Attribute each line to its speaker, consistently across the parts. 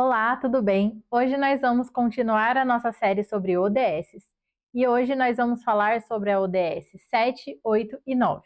Speaker 1: Olá, tudo bem? Hoje nós vamos continuar a nossa série sobre ODS. E hoje nós vamos falar sobre a ODS 7, 8 e 9.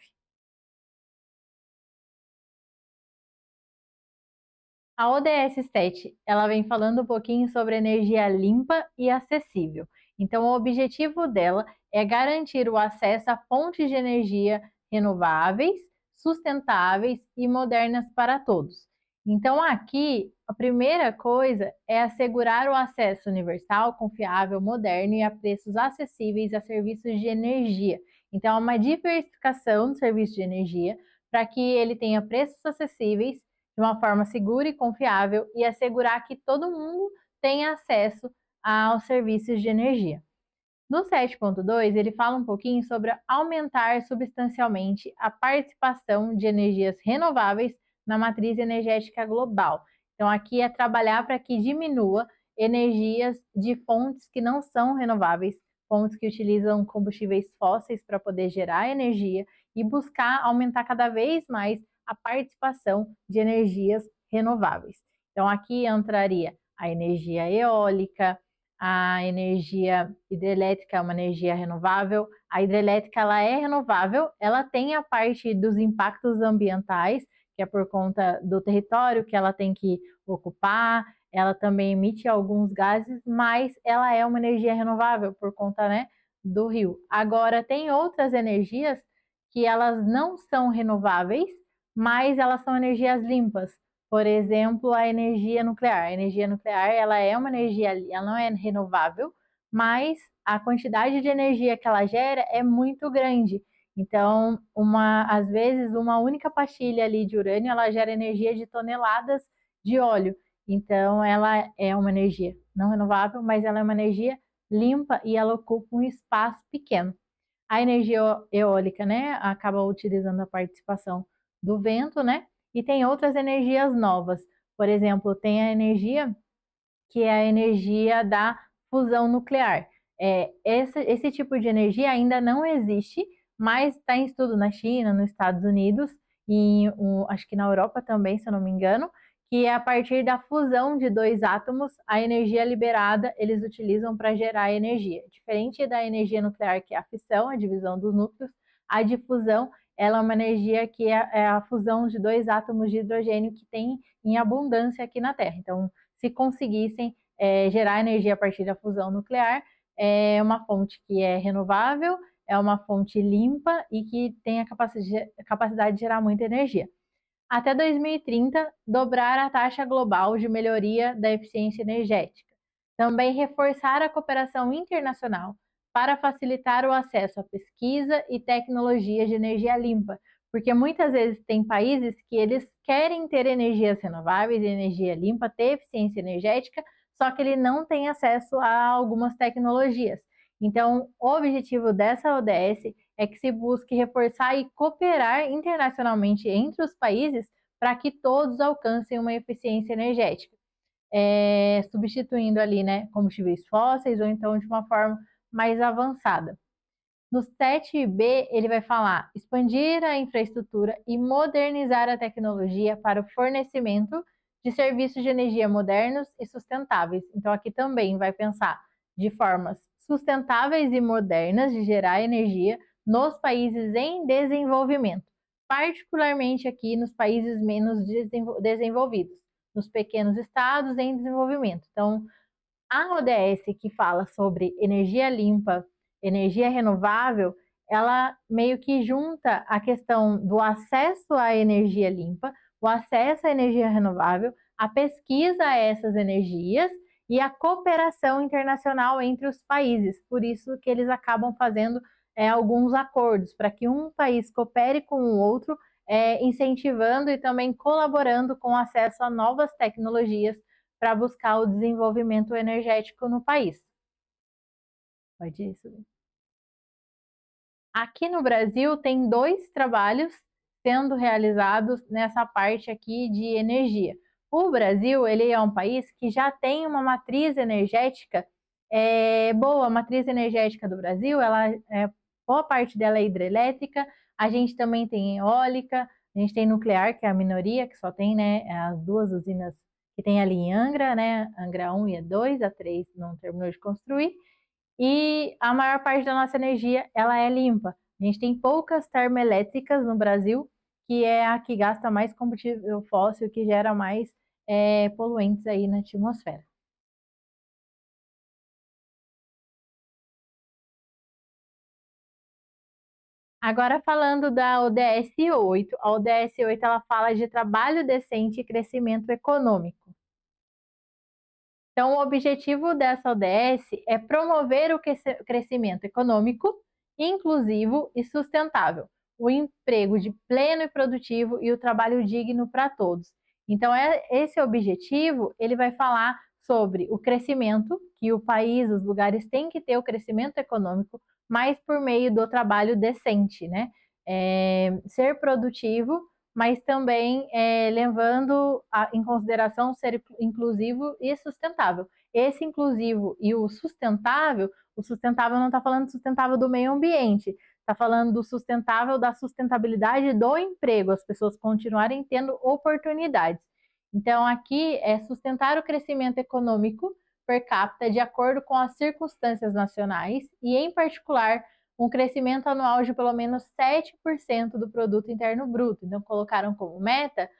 Speaker 1: A ODS 7, ela vem falando um pouquinho sobre energia limpa e acessível. Então, o objetivo dela é garantir o acesso a fontes de energia renováveis, sustentáveis e modernas para todos. Então, aqui, a primeira coisa é assegurar o acesso universal, confiável, moderno e a preços acessíveis a serviços de energia. Então, é uma diversificação do serviço de energia para que ele tenha preços acessíveis de uma forma segura e confiável e assegurar que todo mundo tenha acesso aos serviços de energia. No 7.2, ele fala um pouquinho sobre aumentar substancialmente a participação de energias renováveis na matriz energética global. Então, aqui é trabalhar para que diminua energias de fontes que não são renováveis, fontes que utilizam combustíveis fósseis para poder gerar energia e buscar aumentar cada vez mais a participação de energias renováveis. Então, aqui entraria a energia eólica, a energia hidrelétrica é uma energia renovável. A hidrelétrica ela é renovável, ela tem a parte dos impactos ambientais, que é por conta do território que ela tem que ocupar, ela também emite alguns gases, mas ela é uma energia renovável por conta, né, do rio. Agora, tem outras energias que elas não são renováveis, mas elas são energias limpas. Por exemplo, a energia nuclear. A energia nuclear, ela é uma energia, ela não é renovável, mas a quantidade de energia que ela gera é muito grande. Então, às vezes, uma única pastilha ali de urânio, ela gera energia de toneladas de óleo. Então, ela é uma energia não renovável, mas ela é uma energia limpa e ela ocupa um espaço pequeno. A energia eólica, né, acaba utilizando a participação do vento, né? E tem outras energias novas. Por exemplo, tem a energia que é a energia da fusão nuclear. Esse tipo de energia ainda não existe, mas está em estudo na China, nos Estados Unidos e acho que na Europa também, se eu não me engano, que é a partir da fusão de dois átomos, a energia liberada eles utilizam para gerar energia. Diferente da energia nuclear, que é a fissão, a divisão dos núcleos, a difusão ela é uma energia que é a fusão de dois átomos de hidrogênio que tem em abundância aqui na Terra. Então, se conseguissem gerar energia a partir da fusão nuclear, é uma fonte que é renovável, é uma fonte limpa e que tem a capacidade de gerar muita energia. Até 2030, dobrar a taxa global de melhoria da eficiência energética. Também reforçar a cooperação internacional para facilitar o acesso à pesquisa e tecnologias de energia limpa, porque muitas vezes tem países que eles querem ter energias renováveis, energia limpa, ter eficiência energética, só que ele não tem acesso a algumas tecnologias. Então, o objetivo dessa ODS é que se busque reforçar e cooperar internacionalmente entre os países para que todos alcancem uma eficiência energética, substituindo ali, né, combustíveis fósseis ou então de uma forma mais avançada. No 7b, ele vai falar expandir a infraestrutura e modernizar a tecnologia para o fornecimento de serviços de energia modernos e sustentáveis. Então, aqui também vai pensar de formas sustentáveis e modernas de gerar energia nos países em desenvolvimento, particularmente aqui nos países menos desenvolvidos, nos pequenos estados em desenvolvimento. Então, a ODS que fala sobre energia limpa, energia renovável, ela meio que junta a questão do acesso à energia limpa, o acesso à energia renovável, a pesquisa a essas energias e a cooperação internacional entre os países. Por isso que eles acabam fazendo alguns acordos para que um país coopere com o outro, incentivando e também colaborando com acesso a novas tecnologias para buscar o desenvolvimento energético no país. Pode isso. Aqui no Brasil tem 2 trabalhos sendo realizados nessa parte aqui de energia. O Brasil, ele é um país que já tem uma matriz energética boa. A matriz energética do Brasil, boa parte dela é hidrelétrica, a gente também tem eólica, a gente tem nuclear, que é a minoria, que só tem, né, as 2 usinas que tem ali em Angra, né? Angra 1 e a 2, a 3 não terminou de construir. E a maior parte da nossa energia, ela é limpa. A gente tem poucas termoelétricas no Brasil, que é a que gasta mais combustível fóssil, que gera mais poluentes aí na atmosfera. Agora falando da ODS 8, a ODS 8 ela fala de trabalho decente e crescimento econômico. Então, o objetivo dessa ODS é promover o crescimento econômico, inclusivo e sustentável, o emprego de pleno e produtivo e o trabalho digno para todos. Então, esse objetivo, ele vai falar sobre o crescimento, que o país, os lugares têm que ter o crescimento econômico, mas por meio do trabalho decente, né? Ser produtivo, mas também levando em consideração ser inclusivo e sustentável. Esse inclusivo e o sustentável não está falando sustentável do meio ambiente, está falando do sustentável da sustentabilidade do emprego, as pessoas continuarem tendo oportunidades. Então, aqui é sustentar o crescimento econômico per capita de acordo com as circunstâncias nacionais e, em particular, um crescimento anual de pelo menos 7% do produto interno bruto. Então, colocaram como meta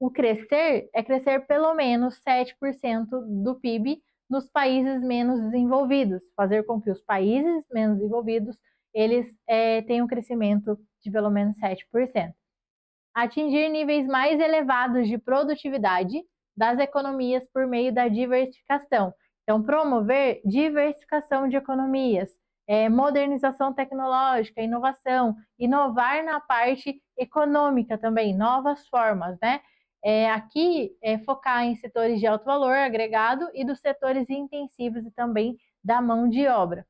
Speaker 1: o crescer é crescer pelo menos 7% do PIB nos países menos desenvolvidos, fazer com que os países menos desenvolvidos eles tenham um crescimento de pelo menos 7%. Atingir níveis mais elevados de produtividade das economias por meio da diversificação. Então, promover diversificação de economias, modernização tecnológica, inovação, inovar na parte econômica também, novas formas, né? Aqui focar em setores de alto valor agregado e dos setores intensivos e também da mão de obra.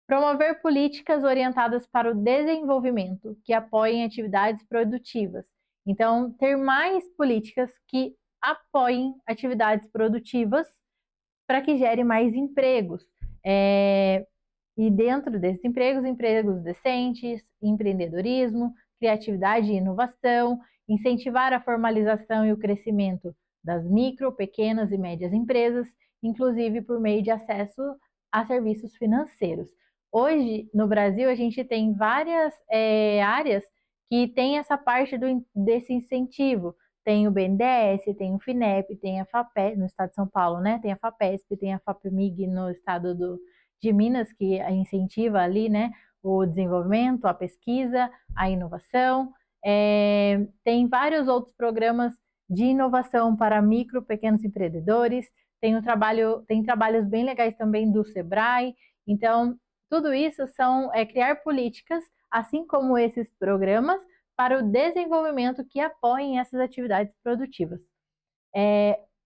Speaker 1: Promover políticas orientadas para o desenvolvimento, que apoiem atividades produtivas. Então, ter mais políticas que apoiem atividades produtivas para que gere mais empregos. E dentro desses empregos, empregos decentes, empreendedorismo, criatividade e inovação, incentivar a formalização e o crescimento das micro, pequenas e médias empresas, inclusive por meio de acesso a serviços financeiros. Hoje, no Brasil, a gente tem várias áreas que tem essa parte desse incentivo. Tem o BNDES, tem o FINEP, tem a FAPESP, no estado de São Paulo, né? Tem a FAPESP, tem a FAPEMIG no estado de Minas, que incentiva ali, né, o desenvolvimento, a pesquisa, a inovação. Tem vários outros programas de inovação para micro, pequenos empreendedores. Tem trabalhos bem legais também do Sebrae. Então, tudo isso são criar políticas, assim como esses programas, para o desenvolvimento que apoiem essas atividades produtivas.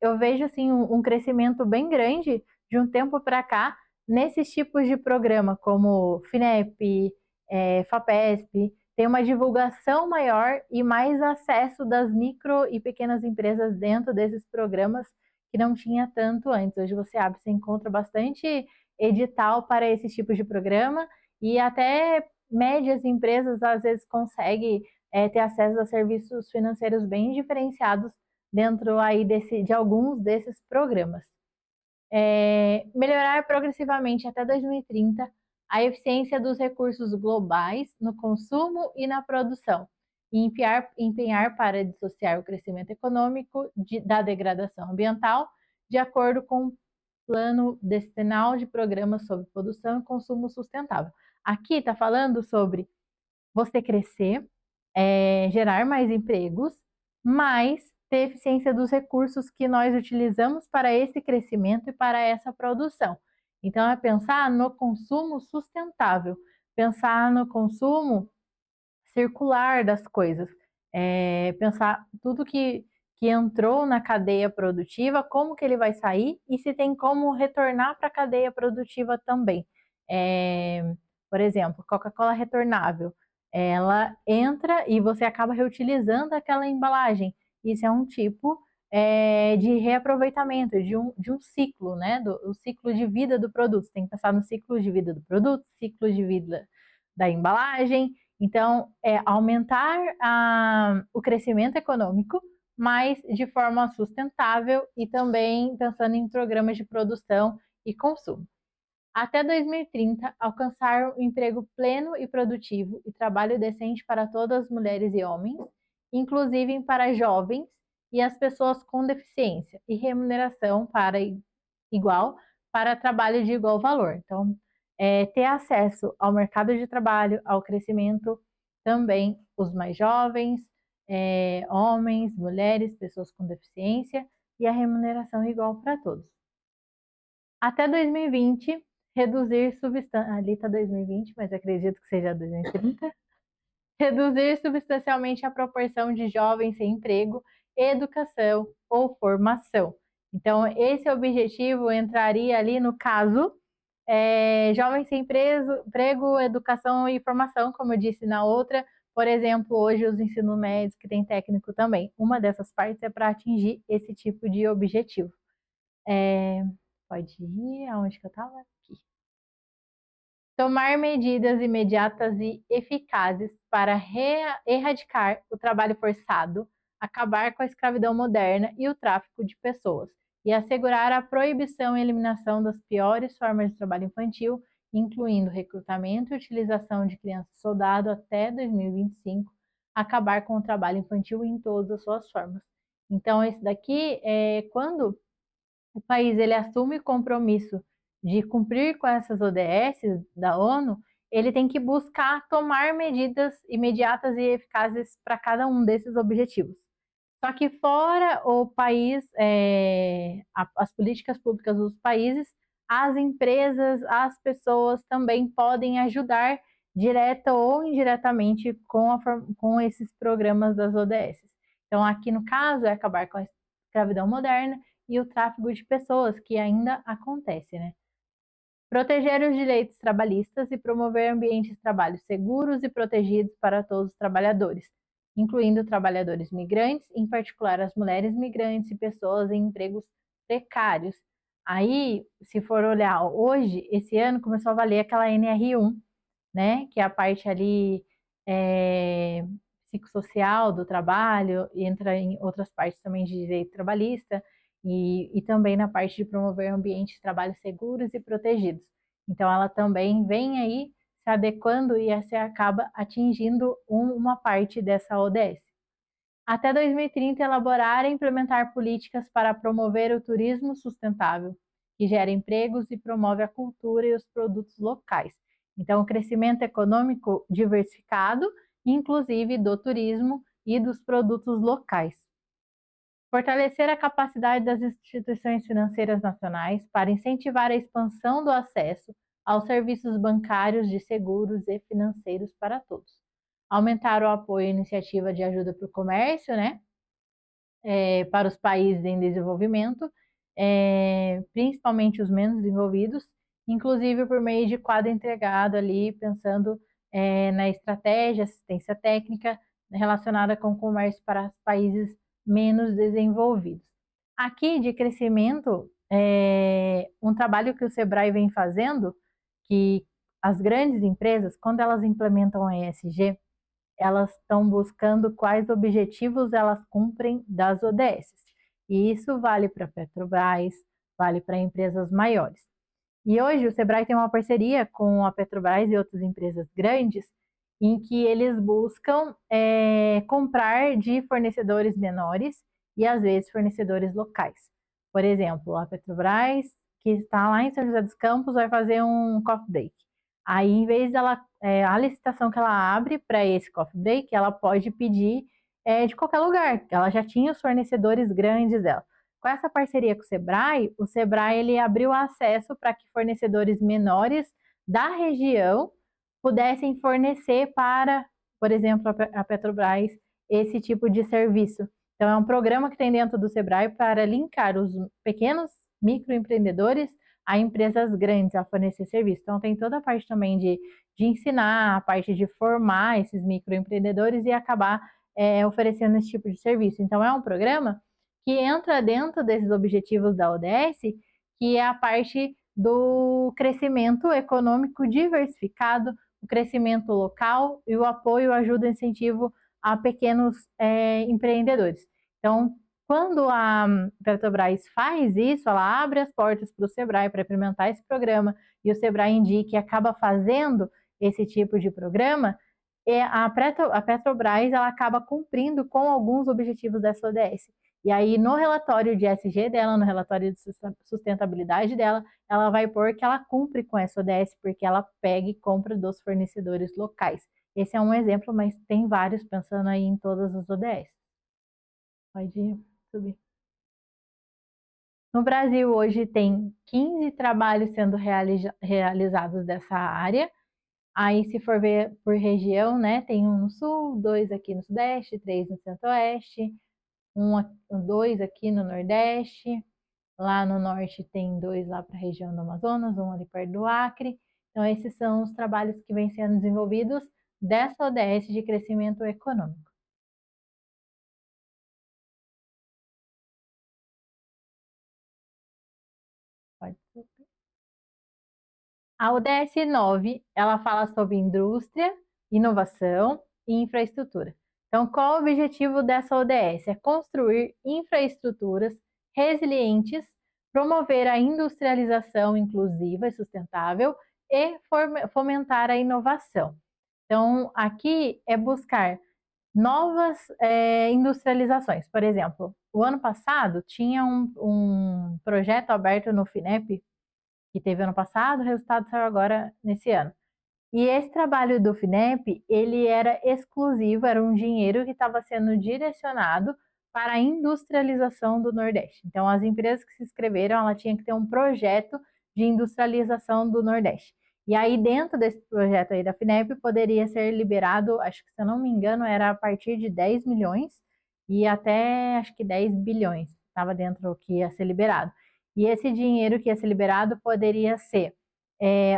Speaker 1: Eu vejo assim um crescimento bem grande de um tempo para cá nesses tipos de programa, como FINEP, FAPESP, tem uma divulgação maior e mais acesso das micro e pequenas empresas dentro desses programas que não tinha tanto antes. Hoje você encontra bastante edital para esse tipo de programa e até médias empresas às vezes conseguem ter acesso a serviços financeiros bem diferenciados dentro aí de alguns desses programas. Melhorar progressivamente até 2030 a eficiência dos recursos globais no consumo e na produção, e empenhar para dissociar o crescimento econômico da degradação ambiental, de acordo com o plano decenal de programas sobre produção e consumo sustentável. Aqui está falando sobre você crescer, gerar mais empregos, mas ter eficiência dos recursos que nós utilizamos para esse crescimento e para essa produção. Então, é pensar no consumo sustentável, pensar no consumo circular das coisas, pensar tudo que entrou na cadeia produtiva, como que ele vai sair e se tem como retornar para a cadeia produtiva também. Por exemplo, Coca-Cola retornável, ela entra e você acaba reutilizando aquela embalagem. Isso é um tipo de reaproveitamento, de um ciclo, né? O ciclo de vida do produto. Você tem que pensar no ciclo de vida do produto, ciclo de vida da embalagem. Então, aumentar o crescimento econômico, mas de forma sustentável e também pensando em programas de produção e consumo. Até 2030, alcançar um emprego pleno e produtivo e trabalho decente para todas as mulheres e homens, inclusive para jovens e as pessoas com deficiência, e remuneração igual para trabalho de igual valor. Então, ter acesso ao mercado de trabalho, ao crescimento, também os mais jovens, homens, mulheres, pessoas com deficiência, e a remuneração igual para todos. Até 2020, reduzir substância... Ali está 2020, mas acredito que seja 2030. Reduzir substancialmente a proporção de jovens sem emprego, educação ou formação. Então, esse objetivo entraria ali no caso, jovens sem emprego, educação e formação, como eu disse na outra. Por exemplo, hoje os ensino médios que tem técnico também. Uma dessas partes é para atingir esse tipo de objetivo. Pode ir, aonde que eu estava? Aqui. Tomar medidas imediatas e eficazes para erradicar o trabalho forçado, acabar com a escravidão moderna e o tráfico de pessoas, e assegurar a proibição e eliminação das piores formas de trabalho infantil, incluindo recrutamento e utilização de crianças-soldado até 2025, acabar com o trabalho infantil em todas as suas formas. Então, esse daqui é quando o país ele assume o compromisso de cumprir com essas ODS da ONU, ele tem que buscar tomar medidas imediatas e eficazes para cada um desses objetivos. Só que fora o país, as políticas públicas dos países, as empresas, as pessoas também podem ajudar direta ou indiretamente com esses programas das ODS. Então, aqui no caso, é acabar com a escravidão moderna e o tráfico de pessoas, que ainda acontece, né? Proteger os direitos trabalhistas e promover ambientes de trabalho seguros e protegidos para todos os trabalhadores, incluindo trabalhadores migrantes, em particular as mulheres migrantes e pessoas em empregos precários. Aí, se for olhar hoje, esse ano começou a valer aquela NR1, né? Que é a parte ali psicossocial do trabalho, e entra em outras partes também de direito trabalhista, e também na parte de promover ambientes de trabalho seguros e protegidos. Então, ela também vem aí se adequando e se acaba atingindo uma parte dessa ODS. Até 2030, elaborar e implementar políticas para promover o turismo sustentável, que gera empregos e promove a cultura e os produtos locais. Então, o crescimento econômico diversificado, inclusive do turismo e dos produtos locais. Fortalecer a capacidade das instituições financeiras nacionais para incentivar a expansão do acesso aos serviços bancários de seguros e financeiros para todos. Aumentar o apoio à iniciativa de ajuda para o comércio, né? Para os países em desenvolvimento, principalmente os menos desenvolvidos, inclusive por meio de quadro integrado ali, pensando na estratégia, assistência técnica relacionada com o comércio para os países menos desenvolvidos. Aqui de crescimento, um trabalho que o Sebrae vem fazendo, que as grandes empresas, quando elas implementam a ESG, elas estão buscando quais objetivos elas cumprem das ODS. E isso vale para a Petrobras, vale para empresas maiores. E hoje o Sebrae tem uma parceria com a Petrobras e outras empresas grandes, em que eles buscam comprar de fornecedores menores e às vezes fornecedores locais. Por exemplo, a Petrobras, que está lá em São José dos Campos, vai fazer um coffee break. Aí, em vez dela, a licitação que ela abre para esse coffee break, ela pode pedir de qualquer lugar. Ela já tinha os fornecedores grandes dela. Com essa parceria com o Sebrae ele abriu acesso para que fornecedores menores da região pudessem fornecer para, por exemplo, a Petrobras, esse tipo de serviço. Então, é um programa que tem dentro do Sebrae para linkar os pequenos microempreendedores a empresas grandes a fornecer serviço. Então, tem toda a parte também de ensinar, a parte de formar esses microempreendedores e acabar oferecendo esse tipo de serviço. Então, é um programa que entra dentro desses objetivos da ODS, que é a parte do crescimento econômico diversificado, o crescimento local e o apoio, ajuda e incentivo a pequenos empreendedores. Então, quando a Petrobras faz isso, ela abre as portas para o Sebrae para implementar esse programa, e o Sebrae indica e acaba fazendo esse tipo de programa, a Petrobras ela acaba cumprindo com alguns objetivos dessa ODS. E aí, no relatório de ESG dela, no relatório de sustentabilidade dela, ela vai pôr que ela cumpre com essa ODS, porque ela pega e compra dos fornecedores locais. Esse é um exemplo, mas tem vários pensando aí em todas as ODS. Pode subir. No Brasil, hoje tem 15 trabalhos sendo realizados dessa área. Aí, se for ver por região, né, tem um no Sul, 2 aqui no Sudeste, 3 no Centro-Oeste, dois aqui no Nordeste. Lá no Norte tem 2 lá para a região do Amazonas, um ali perto do Acre. Então, esses são os trabalhos que vêm sendo desenvolvidos dessa ODS de crescimento econômico. Pode ser. A ODS 9, ela fala sobre indústria, inovação e infraestrutura. Então, qual o objetivo dessa ODS? É construir infraestruturas resilientes, promover a industrialização inclusiva e sustentável e fomentar a inovação. Então, aqui é buscar novas industrializações. Por exemplo, o ano passado tinha um projeto aberto no FINEP, que teve ano passado, o resultado saiu agora nesse ano. E esse trabalho do FINEP, ele era exclusivo, era um dinheiro que estava sendo direcionado para a industrialização do Nordeste. Então, as empresas que se inscreveram, ela tinha que ter um projeto de industrialização do Nordeste. E aí, dentro desse projeto aí da FINEP, poderia ser liberado, acho que se eu não me engano, era a partir de 10 milhões e até, acho que 10 bilhões, estava dentro do que ia ser liberado. E esse dinheiro que ia ser liberado poderia ser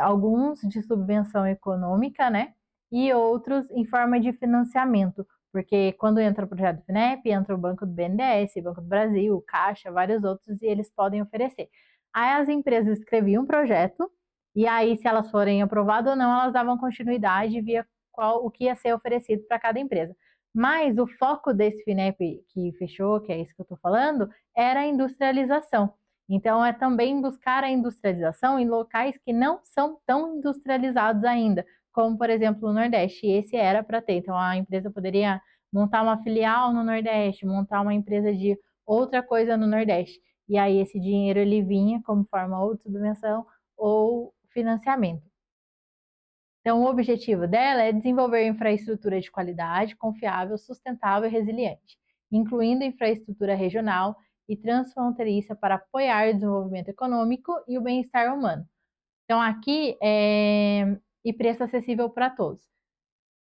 Speaker 1: alguns de subvenção econômica, né? E outros em forma de financiamento, porque quando entra o projeto do FINEP, entra o Banco do BNDES, Banco do Brasil, Caixa, vários outros, e eles podem oferecer. Aí as empresas escreviam um projeto, e aí, se elas forem aprovadas ou não, elas davam continuidade e via o que ia ser oferecido para cada empresa. Mas o foco desse FINEP que fechou, que é isso que eu estou falando, era a industrialização. Então, é também buscar a industrialização em locais que não são tão industrializados ainda, como, por exemplo, o Nordeste. E esse era para ter. Então, a empresa poderia montar uma filial no Nordeste, montar uma empresa de outra coisa no Nordeste. E aí, esse dinheiro ele vinha como forma ou de subvenção ou financiamento. Então, o objetivo dela é desenvolver infraestrutura de qualidade, confiável, sustentável e resiliente, incluindo infraestrutura regional e transfronteiriça para apoiar o desenvolvimento econômico e o bem-estar humano. Então, aqui e preço acessível para todos.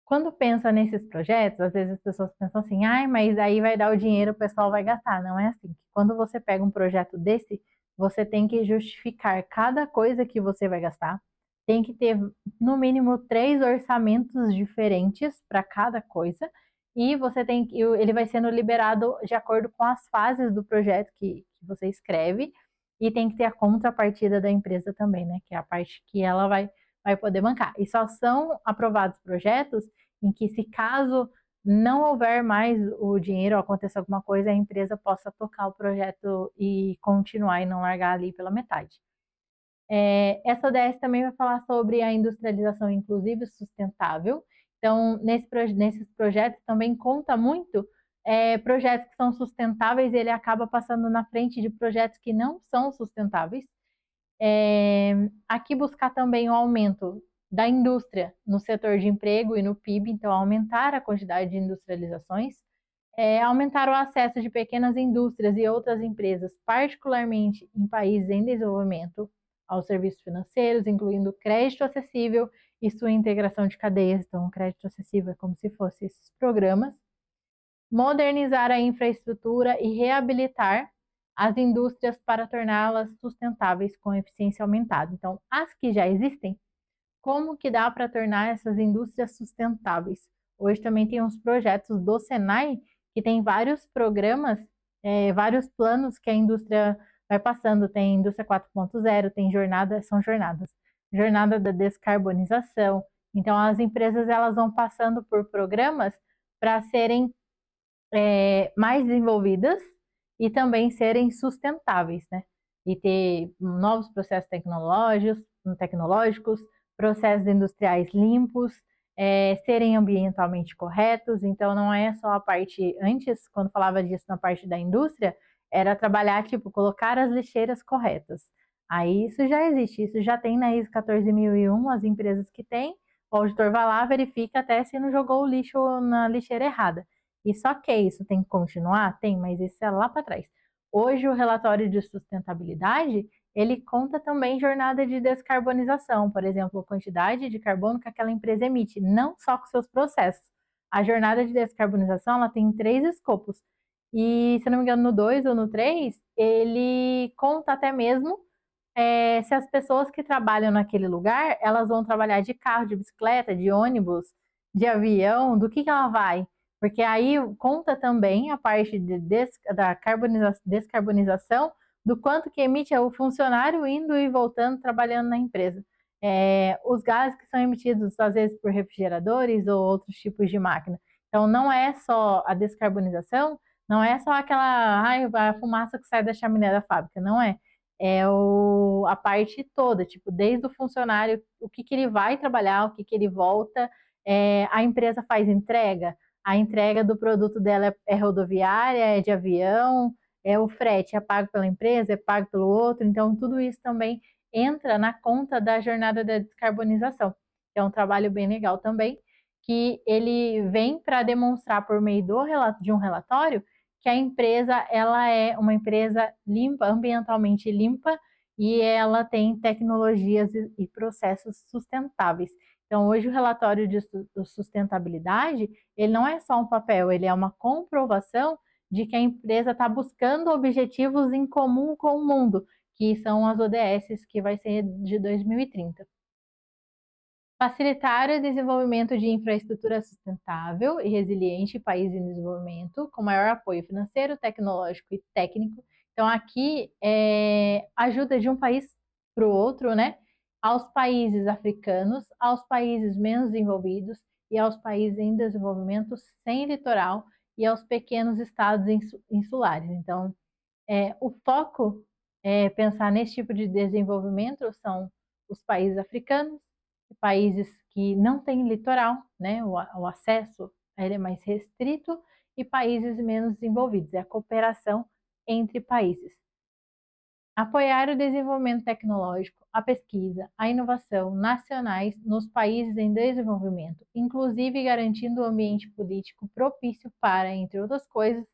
Speaker 1: Quando pensa nesses projetos, às vezes as pessoas pensam assim, ai, mas aí vai dar o dinheiro, o pessoal vai gastar. Não é assim. Quando você pega um projeto desse, você tem que justificar cada coisa que você vai gastar. Tem que ter, no mínimo, 3 orçamentos diferentes para cada coisa. E você tem que, ele vai sendo liberado de acordo com as fases do projeto que você escreve. E tem que ter a contrapartida da empresa também, né? Que é a parte que ela vai poder bancar. E só são aprovados projetos em que, se caso não houver mais o dinheiro, ou aconteça alguma coisa, a empresa possa tocar o projeto e continuar e não largar ali pela metade. Essa ODS também vai falar sobre a industrialização inclusiva e sustentável. Então, nesses projetos também conta muito projetos que são sustentáveis, e ele acaba passando na frente de projetos que não são sustentáveis. Aqui buscar também o aumento da indústria no setor de emprego e no PIB, então aumentar a quantidade de industrializações, aumentar o acesso de pequenas indústrias e outras empresas, particularmente em países em desenvolvimento, aos serviços financeiros, incluindo crédito acessível e sua integração de cadeias. Então, o crédito acessível é como se fosse esses programas. Modernizar a infraestrutura e reabilitar as indústrias para torná-las sustentáveis com eficiência aumentada. Então, as que já existem, como que dá para tornar essas indústrias sustentáveis? Hoje também tem uns projetos do Senai que tem vários programas, vários planos que a indústria vai passando. Tem indústria 4.0, tem jornada da descarbonização. Então, as empresas elas vão passando por programas para serem mais desenvolvidas e também serem sustentáveis, né? E ter novos processos tecnológicos, processos industriais limpos, serem ambientalmente corretos. Então, não é só a parte, antes, quando falava disso na parte da indústria, era trabalhar, tipo, colocar as lixeiras corretas. Aí isso já existe, isso já tem na ISO 14001, as empresas que têm, o auditor vai lá, verifica até se não jogou o lixo na lixeira errada. E só que isso tem que continuar? Tem, mas isso é lá para trás. Hoje o relatório de sustentabilidade, ele conta também jornada de descarbonização, por exemplo, a quantidade de carbono que aquela empresa emite, não só com seus processos. A jornada de descarbonização, ela tem 3 escopos. E, se não me engano, no 2 ou no 3, ele conta até mesmo se as pessoas que trabalham naquele lugar, elas vão trabalhar de carro, de bicicleta, de ônibus, de avião, do que ela vai. Porque aí conta também a parte da descarbonização do quanto que emite o funcionário indo e voltando, trabalhando na empresa. Os gases que são emitidos, às vezes, por refrigeradores ou outros tipos de máquina. Então, não é só a descarbonização, não é só a fumaça que sai da chaminé da fábrica, não é a parte toda, tipo, desde o funcionário, o que ele vai trabalhar, o que ele volta, a empresa faz entrega, a entrega do produto dela é rodoviária, é de avião, o frete é pago pela empresa, é pago pelo outro, então tudo isso também entra na conta da jornada da descarbonização. É um trabalho bem legal também, que ele vem para demonstrar por meio de um relatório que a empresa ela é uma empresa limpa, ambientalmente limpa, e ela tem tecnologias e processos sustentáveis. Então, hoje o relatório de sustentabilidade, ele não é só um papel, ele é uma comprovação de que a empresa está buscando objetivos em comum com o mundo, que são as ODS, que vai ser de 2030. Facilitar o desenvolvimento de infraestrutura sustentável e resiliente em países em desenvolvimento, com maior apoio financeiro, tecnológico e técnico. Então, aqui ajuda de um país para o outro, né? Aos países africanos, aos países menos desenvolvidos e aos países em desenvolvimento sem litoral e aos pequenos estados insulares. Então, o foco é pensar nesse tipo de desenvolvimento são os países africanos, países que não têm litoral, né? O acesso a ele é mais restrito, e países menos desenvolvidos, é a cooperação entre países. Apoiar o desenvolvimento tecnológico, a pesquisa, a inovação nacionais nos países em desenvolvimento, inclusive garantindo um ambiente político propício para, entre outras coisas,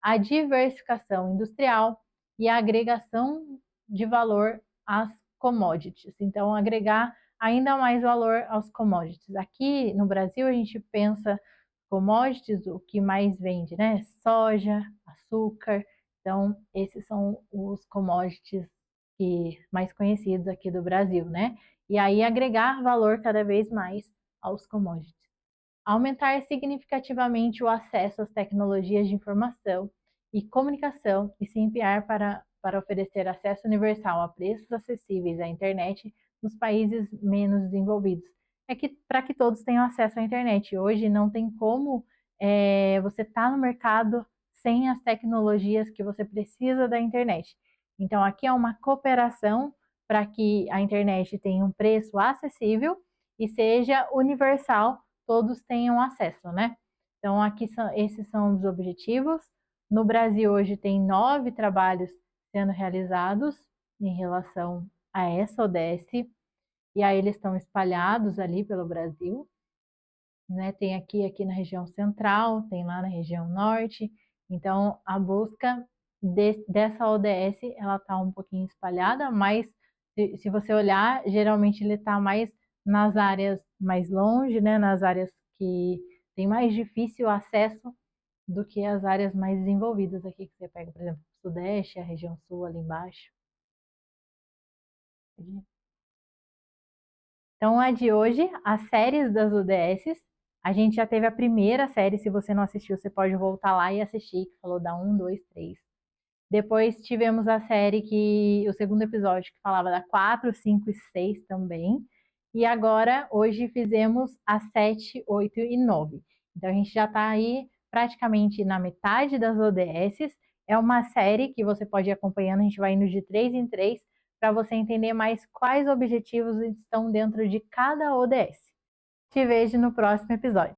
Speaker 1: a diversificação industrial e a agregação de valor às commodities. Então, agregar ainda mais valor aos commodities. Aqui no Brasil, a gente pensa commodities, o que mais vende, né? Soja, açúcar. Então, esses são os commodities mais conhecidos aqui do Brasil, né? E aí agregar valor cada vez mais aos commodities. Aumentar significativamente o acesso às tecnologias de informação e comunicação e se empenhar para oferecer acesso universal a preços acessíveis à internet nos países menos desenvolvidos. Para que todos tenham acesso à internet. Hoje não tem como você estar no mercado sem as tecnologias que você precisa da internet. Então, aqui é uma cooperação para que a internet tenha um preço acessível e seja universal, todos tenham acesso, né? Então, esses são os objetivos. No Brasil, hoje, tem 9 trabalhos sendo realizados em relação a essa ODS, e aí eles estão espalhados ali pelo Brasil, né? Tem aqui na região central, tem lá na região norte. Então, a busca dessa ODS, ela está um pouquinho espalhada, mas se você olhar, geralmente ele está mais nas áreas mais longe, né? Nas áreas que tem mais difícil acesso do que as áreas mais desenvolvidas aqui, que você pega, por exemplo, o Sudeste, a região Sul ali embaixo. Então, a de hoje, as séries das ODS, a gente já teve a primeira série, se você não assistiu, você pode voltar lá e assistir, que falou da 1, 2, 3. Depois tivemos a série o segundo episódio, que falava da 4, 5 e 6 também. E agora, hoje, fizemos a 7, 8 e 9. Então, a gente já está aí praticamente na metade das ODSs. É uma série que você pode ir acompanhando, a gente vai indo de 3 em 3 para você entender mais quais objetivos estão dentro de cada ODS. Te vejo no próximo episódio.